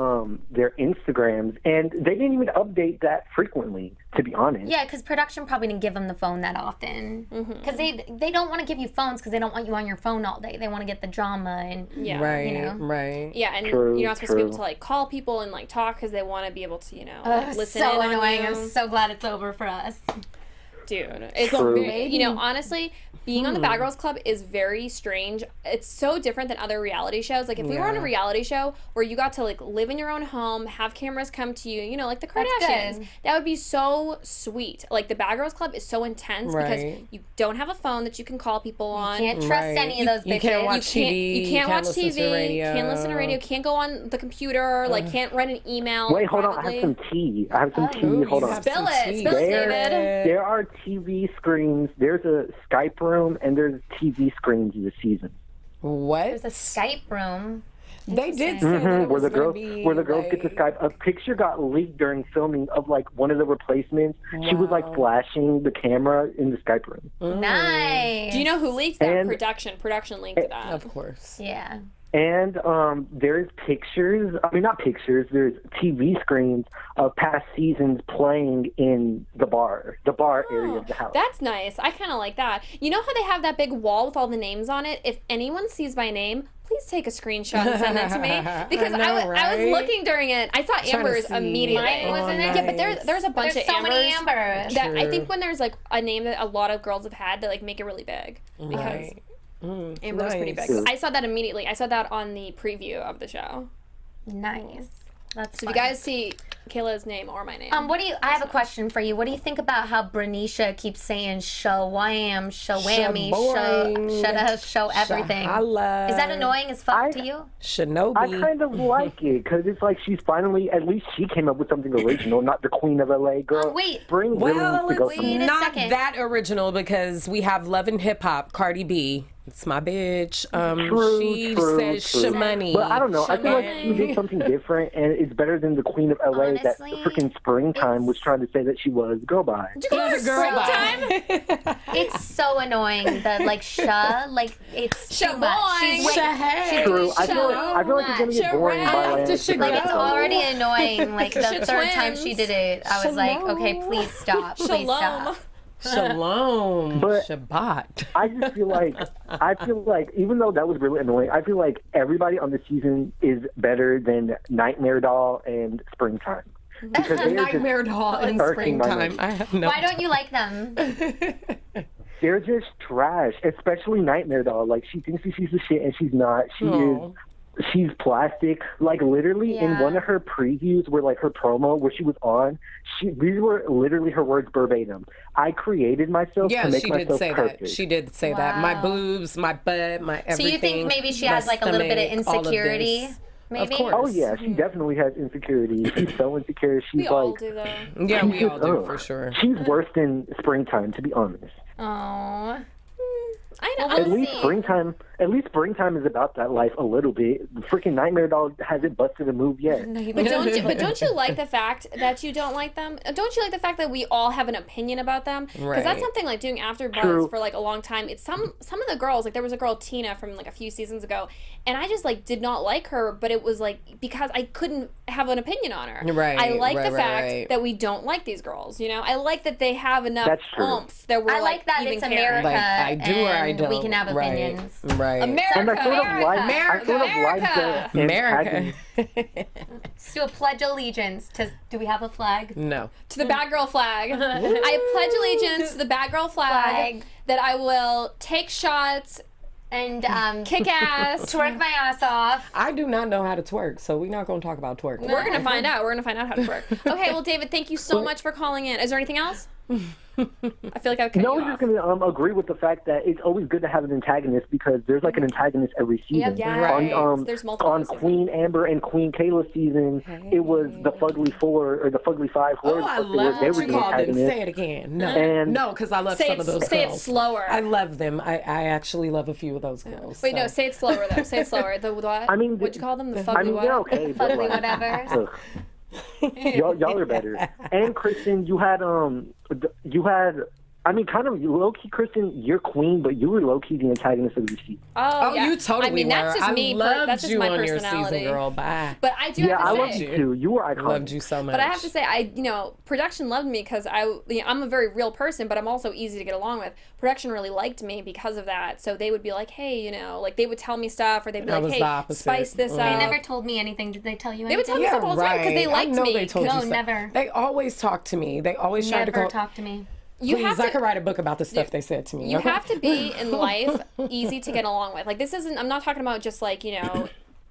Instagrams, and they didn't even update that frequently. To be honest. Yeah, because production probably didn't give them the phone that often. Because they don't want to give you phones because they don't want you on your phone all day. They want to get the drama and Yeah. Right. You know? Right. Yeah, and True, you're not supposed to be able true. to like call people and like talk because they want to be able to, like, listen so in on annoying. you. I'm so glad it's over for us. Dude, it's True. very, honestly, being on the Bad Girls Club is very strange. It's so different than other reality shows. Like if we were on a Yeah. reality show where you got to like live in your own home, have cameras come to you, like the That's Kardashians, good. that would be so sweet. Like the Bad Girls Club is so intense because Right. you don't have a phone that you can call people on. Can't trust Right. any of those bitches. You can't watch TV. You can't watch listen TV. to radio. Can't listen to radio. Can't go on the computer. Like can't write an email. Wait, hold on. I privately. have some tea. Ooh, Hold you on. have Spill some it. tea. Spill it, David. There are TV screens. There's a Skype room, and there's TV screens this season. What? There's a Skype room. They did say that it Where was the gonna girls, be, where the girls get to like- Skype. A picture got leaked during filming of like one of the replacements. She was like flashing the camera in the Skype room. Nice. Do you know who leaked that? And- Production. Production linked that. Of course. Yeah. And there's pictures, not pictures, there's TV screens of past seasons playing in the bar area of the house. That's nice. I kind of like that. You know how they have that big wall with all the names on it? If anyone sees my name, please take a screenshot and send it to me. Because I was looking during it. I saw Amber's immediately. Mine wasn't it? Yeah, but there's a bunch There's of so many Ambers. That I think when there's like a name that a lot of girls have had, they like make it really big. Because Amber was pretty big. Nice. I saw that immediately. I saw that on the preview of the show. Nice. That's So fun. if you guys see Kayla's name or my name. I have a question for you. What do you think about how Bernicia keeps saying shawam, shawammy, show everything? Shahala. Is that annoying as fuck to you? Shinobi. I kind of like it because it's like she's finally, at least she came up with something original, not the Queen of LA girl. Wait. Spring really Well, needs to go it's somewhere. not second. that original because we have Love and Hip Hop, Cardi B. It's my bitch. She says Shamoney. But I don't know. I feel like she did something different, and it's better than the Queen of LA Honestly, that freaking Springtime was trying to say that she was. Girl, bye. Did you call her Springtime? It's so annoying. The it's too much. She's True. I feel like it's gonna get boring by like it's already annoying. Like the third time she did it, I was like, okay, please stop. Please stop. Shalom. But Shabbat. I just feel like even though that was really annoying, I feel like everybody on the season is better than Nightmare Doll and Springtime. Because they are Nightmare Doll in irking my Springtime. nerves. I have no. Why don't you like them? They're just trash, especially Nightmare Doll. Like, she thinks that she's the shit, and she's not. She's plastic. Like, literally in one of her previews where, like, her promo where she was on, these were literally her words verbatim. I created myself to make myself perfect. That. She did say that. My boobs, my butt, my everything. So you think maybe she has like a little bit of insecurity? Maybe? Of course. Oh, yeah, she definitely has insecurity. She's so insecure. She's We all like, do though. Yeah, we all do for sure. She's worse than Springtime, to be honest. Oh. I know. At least springtime is about that life a little bit. The freaking Nightmare Doll hasn't busted a move yet. But don't you like the fact that you don't like them? Don't you like the fact that we all have an opinion about them? Because that's something like doing AfterBuzz for like a long time. It's some of the girls, like there was a girl Tina from like a few seasons ago, and I just like did not like her, but it was like because I couldn't have an opinion on her. Right. I like the fact that we don't like these girls. You know, I like that they have enough oomph that we're I like that even it's caring. America. Like, I do or I don't. We can have opinions. Right. America. And I sort of like the America. Let's do a pledge allegiance to. Do we have a flag? No. To the bad girl flag. I pledge allegiance to the bad girl flag. That I will take shots and kick ass, twerk my ass off. I do not know how to twerk, so we're not going to talk about twerking. We're gonna find out. We're gonna find out how to twerk. Okay, well, David, thank you so much for calling in. Is there anything else? I feel like I cut No, you I'm off. just going to agree with the fact that it's always good to have an antagonist because there's like an antagonist every season. Yes. There's multiple on Queen Amber and Queen Kayla season, it was the Fugly Four or the Fugly Five. Oh, I love what you called them. Say it again. No, because I love some of those girls. Say it slower. I love them. I actually love a few of those girls. Wait, no, say it slower though. Say it slower. The what? I mean, what'd you call them? The Fugly I mean, what? they're okay. But Fugly like, whatever. y'all are better. And Kristen, you had I mean, kind of low-key, Kristen, you're queen, but you were low-key the antagonist of the season. Oh, yeah. You totally I mean, that's just were. me. I loved That's just you my on your personality. season, girl. Bye. But I do Yeah, have I to loved say, you too. You were iconic. Loved you so much. but I have to say, production loved me because I'm a very real person, but I'm also easy to get along with. Production really liked me because of that. So they would be like, hey, like they would tell me stuff, or they'd be I like, was hey, the opposite. spice this They up. never told me anything. Did they tell you anything? They would tell me stuff all the time because they liked I know me. they told you No, stuff. never. They always talk to me. They always try to Never go. talk to me. Please, I could write a book about the stuff they said to me. You okay? have to be in life easy to get along with. Like this isn't. I'm not talking about just like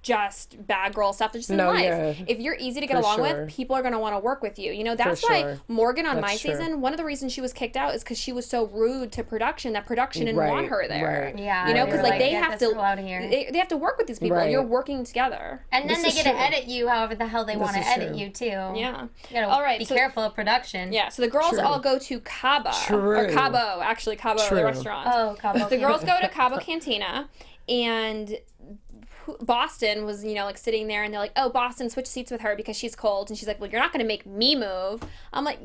just bad girl stuff. Just in life. Yeah. If you're easy to get For along sure. with, people are going to want to work with you. That's why sure. Morgan on That's my true. season, one of the reasons she was kicked out is because she was so rude to production that production didn't want her there. Right. Yeah. Because They're they "Get have this to girl out of here." they have to work with these people. Right. You're working together. And then This they is get to true. edit you however the hell they want to is edit true. you too. Yeah. You gotta All right, be so- careful of production. Yeah. So the girls all go to Cabo or True. Cabo, actually Cabo, the True. restaurant. Oh, Cabo. The girls go to Cabo Cantina, and Boston was, like sitting there, and they're like, oh, Boston, switch seats with her because she's cold. And she's like, well, you're not going to make me move. I'm like,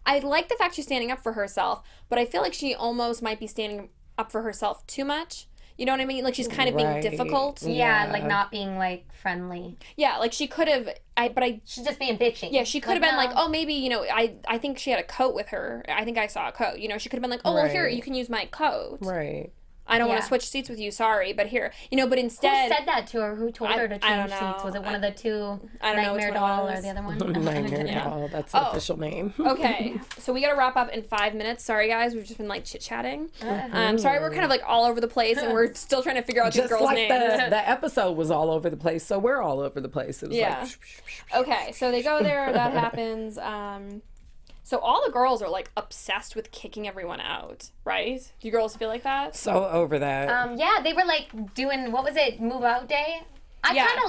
I like the fact she's standing up for herself, but I feel like she almost might be standing up for herself too much. You know what I mean? Like, she's kind of being difficult. Yeah, like not being like friendly. Yeah, like she could have. She's just being bitchy. Yeah, she could have been like, oh, maybe, you know, I think she had a coat with her. I think I saw a coat. You know, she could have been like, oh, well, here, you can use my coat. Right. I don't want to switch seats with you, sorry, but here. You know, but instead... Who said that to her? Who told her to change seats? Was it one of the two, Nightmare Doll or the other one? Nightmare Doll, that's the official name. Okay, so we got to wrap up in 5 minutes. Sorry, guys, we've just been, like, chit-chatting. Sorry, we're kind of, like, all over the place, and we're still trying to figure out these girls' names. The episode was all over the place, so we're all over the place. It was like... Okay, so they go there, that happens. So all the girls are, like, obsessed with kicking everyone out, right? Do you girls feel like that? So over that. Yeah, they were, like, doing, what was it, move out day? I kind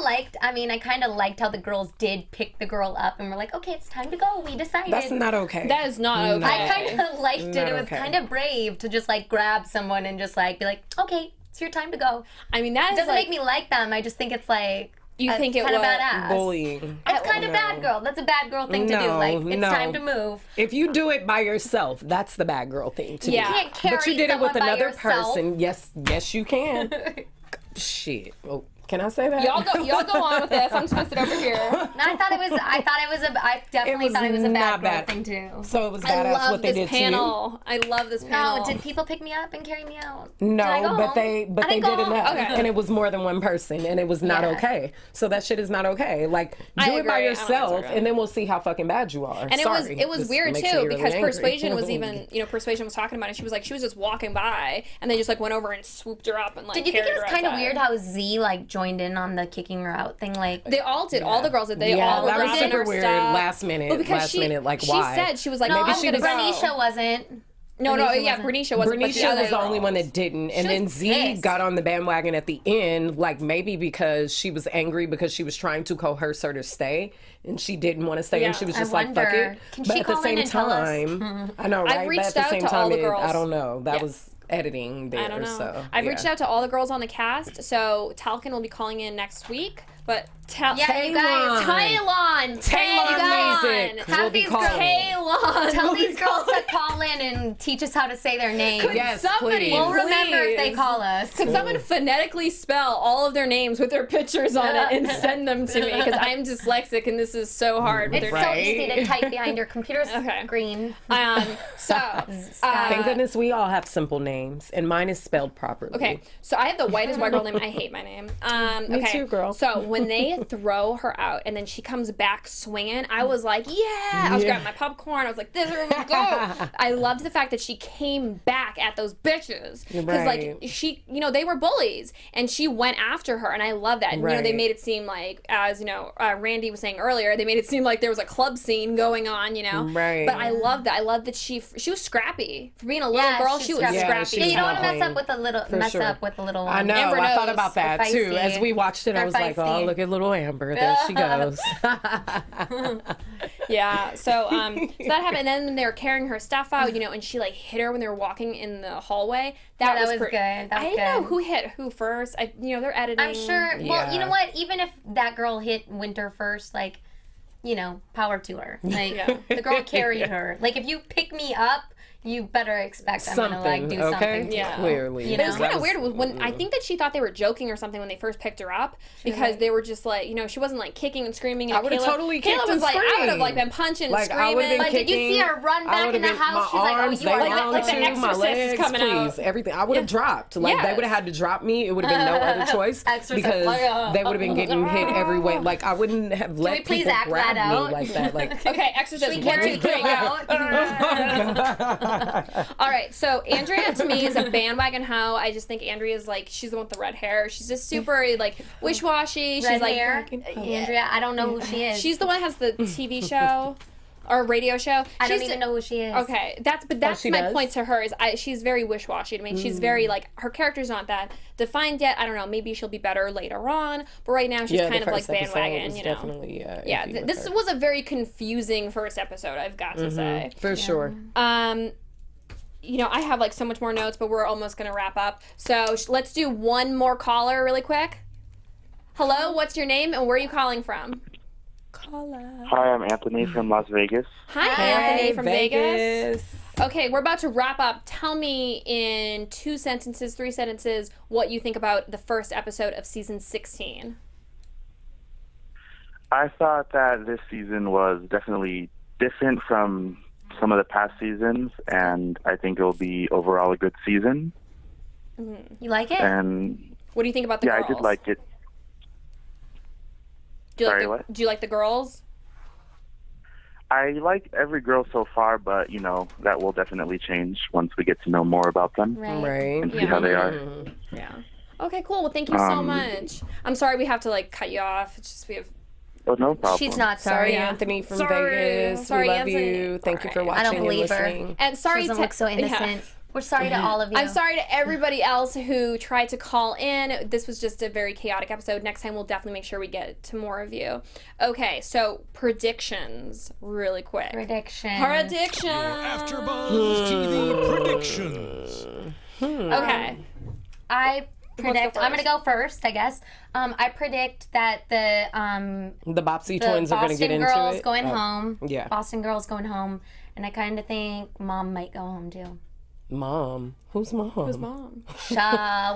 of liked how the girls did pick the girl up and were like, okay, it's time to go. We decided. That's not okay. That is not okay. I kind of liked it. It was kind of brave to just, like, grab someone and just, like, be like, okay, it's your time to go. I mean, that doesn't make me like them. I just think it's, like... You think it was badass. Bullying. It's kind of bad girl. That's a bad girl thing to do. Like, it's time to move. If you do it by yourself, that's the bad girl thing to do. You can't carry but you did it with another yourself. person. Yes, you can. Shit. Oh, can I say that? Y'all go on with this. I'm just gonna sit over here. I definitely thought it was a bad girl thing too. So it was badass what they did panel. to you. I love this panel. No, did people pick me up and carry me out? No, but they did enough. Okay. And it was more than one person, and it was not okay. So that shit is not okay. Like, do it by yourself, and then we'll see how fucking bad you are. And it was weird too, because Persuasion was even, Persuasion was talking about it. She was like, she was just walking by, and they just like went over and swooped her up and like. Did you think it was kind of weird how Z like joined in on the kicking her out thing? Like, they all did. All the girls did. They all that was super weird. Stuff. Last minute. Like, She why? said she was like, no, maybe she was. Bernicia wasn't. Bernicia wasn't. Bernicia was the only one that didn't. And then Z got on the bandwagon at the end, like maybe because she was angry because she was trying to coerce her to stay, and she didn't want to stay, and she was just like, fuck it. But at the same time, I know, right? I've reached out to all the girls. I don't know. That was editing there. I don't know. So, I've reached out to all the girls on the cast, so Talcon will be calling in next week. But you guys, Taylon music. Have these girls, tell these girls to call in and teach us how to say their name. Yes, somebody, we'll remember if they call us. Could someone phonetically spell all of their names with their pictures on it and send them to me? Because I'm dyslexic and this is so hard. It's so easy to type behind your computer screen. Thank goodness we all have simple names, and mine is spelled properly. Okay, so I have the whitest white girl name. I hate my name. Me too, girl. So when they throw her out and then she comes back swinging, I was like, I was grabbing my popcorn. I was like, this is where we go. I loved the fact that she came back at those bitches. Because, like, she, they were bullies. And she went after her. And I love that. And, they made it seem like, as, Randy was saying earlier, they made it seem like there was a club scene going on, Right. But I love that. I love that she was scrappy. For being a little girl, she was scrappy. Yeah, you don't want to mess up with a little I know. I thought about that, too. As we watched it, I was like, oh, look at little Amber. There she goes. Yeah. So that happened. And then they were carrying her stuff out, and she like hit her when they were walking in the hallway. That was good. I didn't know who hit who first. They're editing. I'm sure. Well, you know what? Even if that girl hit Winter first, like, power to her. Like, the girl carried her. Like, if you pick me up, you better expect I'm gonna like do something. Yeah, clearly. But it was kind of weird when I think that she thought they were joking or something when they first picked her up, because they were just like, she wasn't like kicking and screaming. And I would have totally kicked Kayla was like, I would have like been punching and screaming. But did you see her run back in the house? She's like, oh, you are like the Exorcist is coming out. Everything. I would have dropped. Like, they would have had to drop me. It would have been no other choice because they would have been getting hit every way. Like, I wouldn't have let people grab me like that. Like, okay, Exorcist 1, 2, 3. All right, so Andrea to me is a bandwagon hoe. I just think Andrea's like, she's the one with the red hair. She's just super like wish-washy. She's like Andrea, I don't know who she is. She's the one that has the TV show or radio show. I don't even know who she is. Okay, that's my point to her is she's very wish-washy to me. She's very like, her character's not that defined yet. I don't know. Maybe she'll be better later on, but right now she's kind of like bandwagon. Definitely, this was a very confusing first episode, I've got to say. For sure. I have like so much more notes, but we're almost going to wrap up. So let's do one more caller really quick. Hello, what's your name and where are you calling from? Hi, I'm Anthony from Las Vegas. Hi, Anthony from Vegas. Okay, we're about to wrap up. Tell me in 2 sentences, 3 sentences, what you think about the first episode of season 16. I thought that this season was definitely different from some of the past seasons, and I think it'll be overall a good season. You like it? And What do you think about the girls? I did like it. Do you Sorry, like what? Do you like the girls? I like every girl so far, but, that will definitely change once we get to know more about them Right. and see how they are. Yeah. Okay, cool. Well, thank you so much. I'm sorry we have to, cut you off. It's just we have... Oh, no problem. She's not Sorry, sorry. Anthony from Sorry. Vegas. Sorry, we love Anthony. you. Thank you for All watching I don't believe and her. listening. And sorry She doesn't to... look so innocent. Yeah. We're sorry to all of you. I'm sorry to everybody else who tried to call in. This was just a very chaotic episode. Next time we'll definitely make sure we get to more of you. Okay, so predictions, really quick. Predictions. AfterBuzz TV predictions. Okay. I predict. go I'm gonna first. go first, I guess. I predict that the Bopsy twins are going to get Boston into girls it. going home. yeah. Boston girls going home, and I kind of think Mom might go home too. Mom. Who's mom? Who's mom?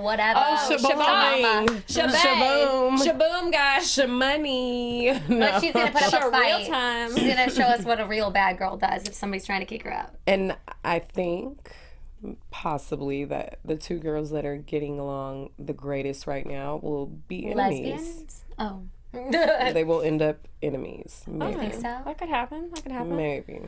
Whatever. Oh, Shabama. Shaboom. Shaboom, guys. Shamoney. But she's gonna put up a Real fight. time. She's gonna show us what a real bad girl does if somebody's trying to kick her out. And I think possibly that the 2 girls that are getting along the greatest right now will be enemies. Lesbians? Oh. They will end up enemies. I Maybe. think so. That could happen. That could happen. Maybe.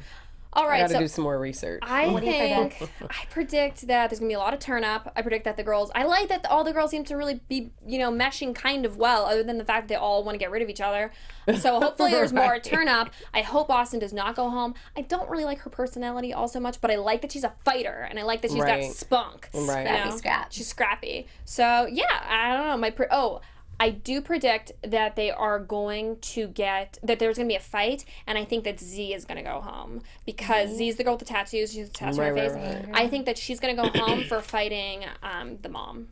All I right, got to so do some more research. I What do you think predict? I predict that there's gonna be a lot of turn up. I predict that the girls. I like that all the girls seem to really be, meshing kind of well. Other than the fact that they all want to get rid of each other. So hopefully there's more Right. turn up. I hope Austin does not go home. I don't really like her personality all so much, but I like that she's a fighter and I like that she's got Right. spunk. Right. Scrappy scrap. She's scrappy. So yeah, I don't know. I do predict that they are going to that there's going to be a fight, and I think that Z is going to go home because Z's the girl with the tattoos. She's a tattoo on her Right, face. right, I think that she's going to go home for fighting the mom.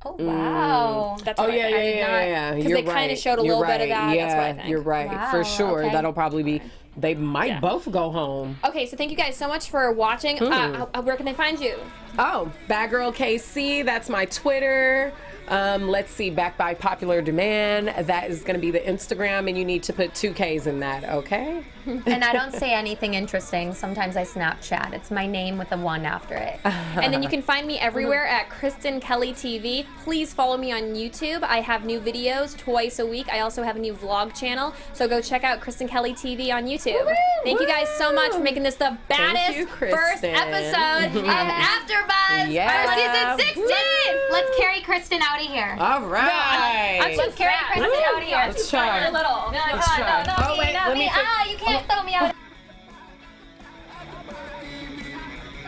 Oh wow. That's Oh what yeah, I think. yeah. Because You're they kind right. of showed a You're little bit of right. that. Yeah, That's what I think. you're right. Wow, For sure. okay. That'll probably be. They might Yeah. both go home. Okay, so thank you guys so much for watching. Where can they find you? Oh, Bad Girl KC. That's my Twitter. Let's see, back by popular demand. That is going to be the Instagram, and you need to put 2 Ks in that, okay? And I don't say anything interesting. Sometimes I Snapchat. It's my name with a 1 after it. And then you can find me everywhere at Kristen Kelly TV. Please follow me on YouTube. I have new videos twice a week. I also have a new vlog channel. So go check out Kristen Kelly TV on YouTube. Thank you guys so much for making this the baddest you, first Kristen. episode of AfterBuzz Yeah. for season 16. Let's carry Kristen out of here. All right. I'm so Carry fat. Kristen out of here. Let's try. Little. Let's try. No, wait, let me fix- you can't throw me out.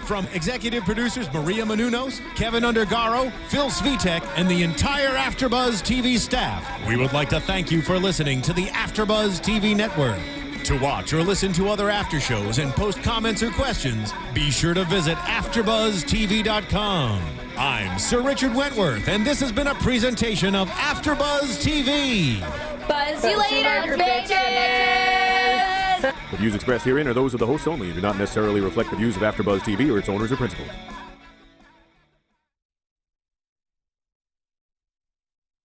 From executive producers Maria Menounos, Kevin Undergaro, Phil Svitek, and the entire AfterBuzz TV staff, we would like to thank you for listening to the AfterBuzz TV network. To watch or listen to other after shows and post comments or questions, be sure to visit AfterBuzzTV.com. I'm Sir Richard Wentworth, and this has been a presentation of AfterBuzz TV. Buzz you later, bitches. The views expressed herein are those of the hosts only and do not necessarily reflect the views of AfterBuzz TV or its owners or principals.